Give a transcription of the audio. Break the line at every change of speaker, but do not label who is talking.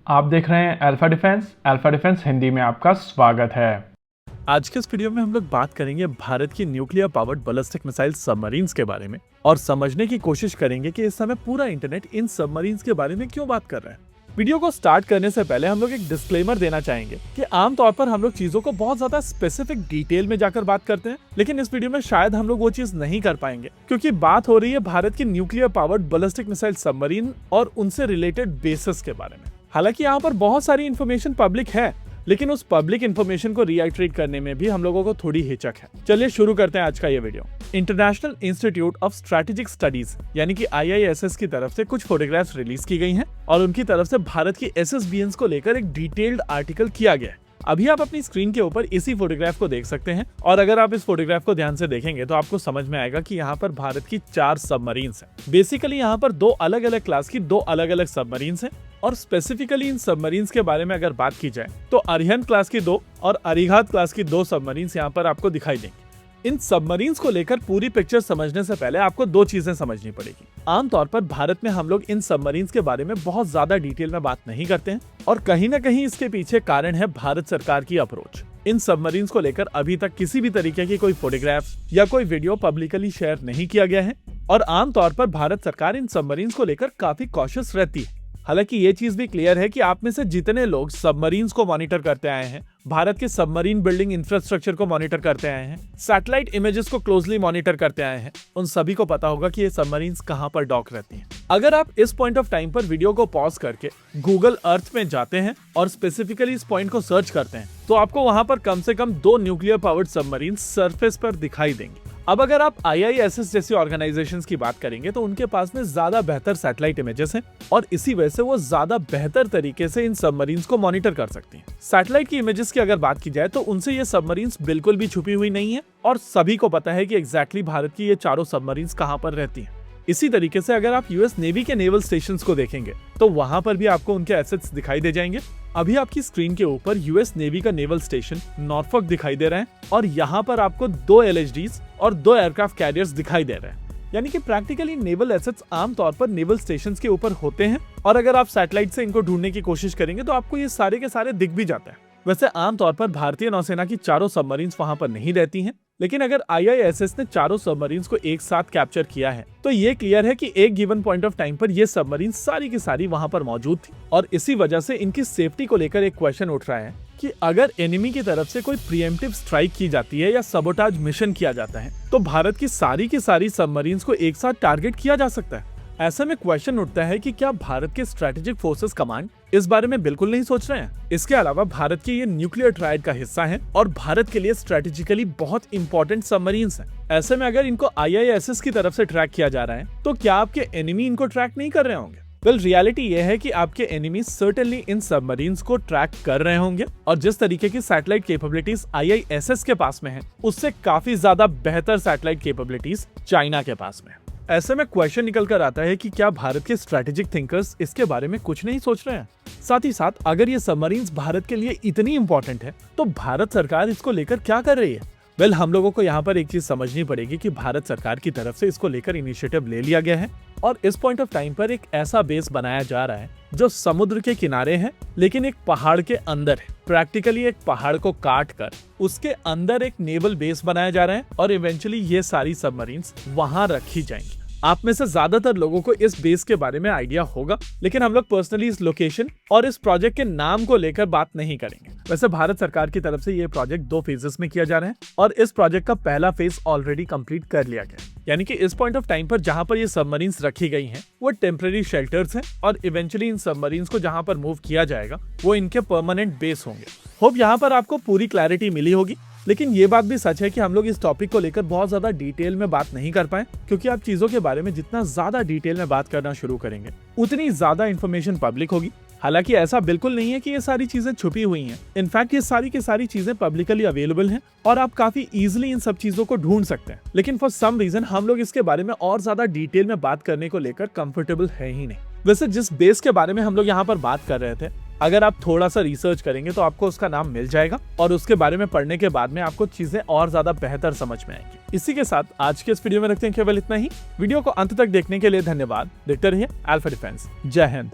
आप देख रहे हैं अल्फा डिफेंस हिंदी में आपका स्वागत है।
आज के इस वीडियो में हम लोग बात करेंगे भारत की nuclear powered ballistic missile submarines के बारे में और समझने की कोशिश करेंगे कि इस समय पूरा इंटरनेट इन सबमरीन्स के बारे में क्यों बात कर रहा है। वीडियो को स्टार्ट करने से पहले हम लोग एक डिस्क्लेमर देना चाहेंगे कि आमतौर पर हम लोग चीजों को बहुत ज्यादा स्पेसिफिक डिटेल में जाकर बात करते हैं, लेकिन इस वीडियो में शायद हम लोग वो चीज नहीं कर पाएंगे क्योंकि बात हो रही है भारत की nuclear powered ballistic missile submarine और उनसे रिलेटेड बेसिस के बारे में। हालांकि यहाँ पर बहुत सारी इन्फॉर्मेशन पब्लिक है, लेकिन उस पब्लिक इन्फॉर्मेशन को रीआइट्रेट करने में भी हम लोगों को थोड़ी हिचक है। चलिए शुरू करते हैं आज का ये video. International institute of strategic studies यानी कि IISS की तरफ से कुछ फोटोग्राफ्स रिलीज की गई हैं और उनकी तरफ से भारत की SSBNs को लेकर एक डिटेल्ड आर्टिकल किया गया है। अभी आप अपनी स्क्रीन के ऊपर इसी फोटोग्राफ को देख सकते हैं और अगर आप इस फोटोग्राफ को ध्यान से देखेंगे तो आपको समझ में आएगा कि यहाँ पर भारत की 4 सबमरीन्स हैं। बेसिकली यहाँ पर 2 अलग अलग क्लास की 2 अलग अलग सबमरीन्स हैं और स्पेसिफिकली इन सबमरीन्स के बारे में अगर बात की जाए तो अरिहंत क्लास की 2 और अरिघात क्लास की 2 सबमरीन्स यहाँ पर आपको दिखाई देंगी। इन सबमरीन्स को लेकर पूरी पिक्चर समझने से पहले आपको 2 चीजें समझनी पड़ेगी। आमतौर पर भारत में हम लोग इन सबमरीन्स के बारे में बहुत ज्यादा डिटेल में बात नहीं करते हैं और कहीं ना कहीं इसके पीछे कारण है भारत सरकार की अप्रोच। इन सबमरीन्स को लेकर अभी तक किसी भी तरीके की कोई फोटोग्राफ या कोई वीडियो पब्लिकली शेयर नहीं किया गया है और आमतौर पर भारत सरकार इन सबमरीन्स को लेकर काफी कॉशियस रहती है। हालांकि ये चीज भी क्लियर है कि आप में से जितने लोग सबमरीन्स को मॉनिटर करते आए हैं, भारत के सबमरीन बिल्डिंग इंफ्रास्ट्रक्चर को मॉनिटर करते आए हैं, सैटेलाइट इमेजेस को क्लोजली मॉनिटर करते आए हैं, उन सभी को पता होगा कि ये सबमरीन्स कहां पर डॉक रहती हैं। अगर आप इस पॉइंट ऑफ टाइम पर वीडियो को पॉज करके गूगल अर्थ में जाते हैं और स्पेसिफिकली इस पॉइंट को सर्च करते हैं तो आपको वहां पर कम से कम 2 न्यूक्लियर पावर्ड सबमरीन सरफेस पर दिखाई देंगे। अब अगर आप IISS जैसी ऑर्गेनाइजेशंस की बात करेंगे तो उनके पास में ज्यादा बेहतर सैटेलाइट इमेजेस हैं और इसी वजह से वो ज्यादा बेहतर तरीके से इन सबमरीन्स को मॉनिटर कर सकती हैं। सैटेलाइट की इमेजेस की अगर बात की जाए तो उनसे ये सबमरीन्स बिल्कुल भी छुपी हुई नहीं है और सभी को पता है कि एग्जैक्टली भारत की ये चारों सबमरीन्स कहां पर रहती हैं। इसी तरीके से अगर आप US नेवी के नेवल स्टेशंस को देखेंगे तो वहां पर भी आपको उनके एसेट्स दिखाई दे जाएंगे। अभी आपकी स्क्रीन के ऊपर US नेवी का नेवल स्टेशन नॉर्फॉक दिखाई दे रहा है और यहाँ पर आपको 2 LHDs और 2 एयरक्राफ्ट कैरियर्स दिखाई दे रहे हैं। यानी कि प्रैक्टिकली नेवल एसेट्स आमतौर पर नेवल स्टेशंस के ऊपर होते हैं और अगर आप सैटेलाइट से इनको ढूंढने की कोशिश करेंगे तो आपको ये सारे के सारे दिख भी जाते हैं। वैसे आमतौर पर भारतीय नौसेना की चारों सबमरीन्स वहां पर नहीं रहती हैं, लेकिन अगर IISS ने चारों सबमरीन्स को एक साथ कैप्चर किया है तो ये क्लियर है कि एक गिवन पॉइंट ऑफ टाइम पर ये सबमरीन सारी की सारी वहां पर मौजूद थी और इसी वजह से इनकी सेफ्टी को लेकर एक क्वेश्चन उठ रहा है कि अगर एनिमी की तरफ से कोई प्रीएम्प्टिव स्ट्राइक की जाती है या सबोटाज मिशन किया जाता है तो भारत की सारी सबमरीन्स को एक साथ टारगेट किया जा सकता है। ऐसे में क्वेश्चन उठता है कि क्या भारत के स्ट्रेटेजिक फोर्सेस कमांड इस बारे में बिल्कुल नहीं सोच रहे हैं। इसके अलावा भारत की ये न्यूक्लियर ट्रायड का हिस्सा है और भारत के लिए स्ट्रेटेजिकली बहुत इंपॉर्टेंट सबमरीन्स हैं। ऐसे में अगर इनको IISS की तरफ से ट्रैक किया जा रहा है तो क्या आपके एनिमी इनको ट्रैक नहीं कर रहे होंगे? वेल, रियलिटी ये है कि आपके एनिमी सर्टेनली इन सबमरीन्स को ट्रैक कर रहे होंगे और जिस तरीके की सैटेलाइट कैपेबिलिटीज IISS के पास में है उससे काफी ज्यादा बेहतर सैटेलाइट कैपेबिलिटीज चाइना के पास में। ऐसे में क्वेश्चन निकल कर आता है कि क्या भारत के स्ट्रेटेजिक थिंकर्स इसके बारे में कुछ नहीं सोच रहे हैं? साथ ही साथ अगर ये सबमरीन्स भारत के लिए इतनी इंपॉर्टेंट है तो भारत सरकार इसको लेकर क्या कर रही है? वेल, हम लोगों को यहाँ पर एक चीज समझनी पड़ेगी कि भारत सरकार की तरफ से इसको लेकर इनिशिएटिव ले लिया गया है और इस पॉइंट ऑफ टाइम पर एक ऐसा बेस बनाया जा रहा है जो समुद्र के किनारे है लेकिन एक पहाड़ के अंदर है। प्रैक्टिकली एक पहाड़ को काट कर उसके अंदर एक नेवल बेस बनाया जा रहा है और इवेंचुअली ये सारी सबमरीन्स वहां रखी जाएंगी। आप में से ज्यादातर लोगों को इस बेस के बारे में आइडिया होगा, लेकिन हम लोग पर्सनली इस लोकेशन और इस प्रोजेक्ट के नाम को लेकर बात नहीं करेंगे। वैसे भारत सरकार की तरफ से ये प्रोजेक्ट 2 फेजेस में किया जा रहा है और इस प्रोजेक्ट का पहला फेज ऑलरेडी कंप्लीट कर लिया गया। यानी कि इस पॉइंट ऑफ टाइम पर जहां पर ये सबमरीन्स रखी गई हैं वो टेम्परेरी शेल्टर्स हैं और इवेंचुअली इन सबमरीन्स को जहां पर मूव किया जाएगा वो इनके परमानेंट बेस होंगे। होप यहाँ पर आपको पूरी क्लैरिटी मिली होगी, लेकिन ये बात भी सच है कि हम लोग इस टॉपिक को लेकर बहुत ज्यादा डिटेल में बात नहीं कर पाए क्योंकि आप चीजों के बारे में जितना ज्यादा डिटेल में बात करना शुरू करेंगे उतनी ज्यादा इन्फॉर्मेशन पब्लिक होगी। हालांकि ऐसा बिल्कुल नहीं है कि ये सारी चीजें छुपी हुई हैं। इनफैक्ट ये सारी की सारी चीजें पब्लिकली अवेलेबल हैं और आप काफी इजीली इन सब चीजों को ढूंढ सकते हैं, लेकिन फॉर सम रीजन हम लोग इसके बारे में और ज्यादा डिटेल में बात करने को लेकर कंफर्टेबल है ही नहीं। वैसे जिस बेस के बारे में हम लोग यहाँ पर बात कर रहे थे, अगर आप थोड़ा सा रिसर्च करेंगे तो आपको उसका नाम मिल जाएगा और उसके बारे में पढ़ने के बाद में आपको चीजें और ज्यादा बेहतर समझ में आएंगी। इसी के साथ आज के इस वीडियो में रखते हैं केवल इतना ही। वीडियो को अंत तक देखने के लिए धन्यवाद। देखते रहिए अल्फा डिफेंस। जय हिंद।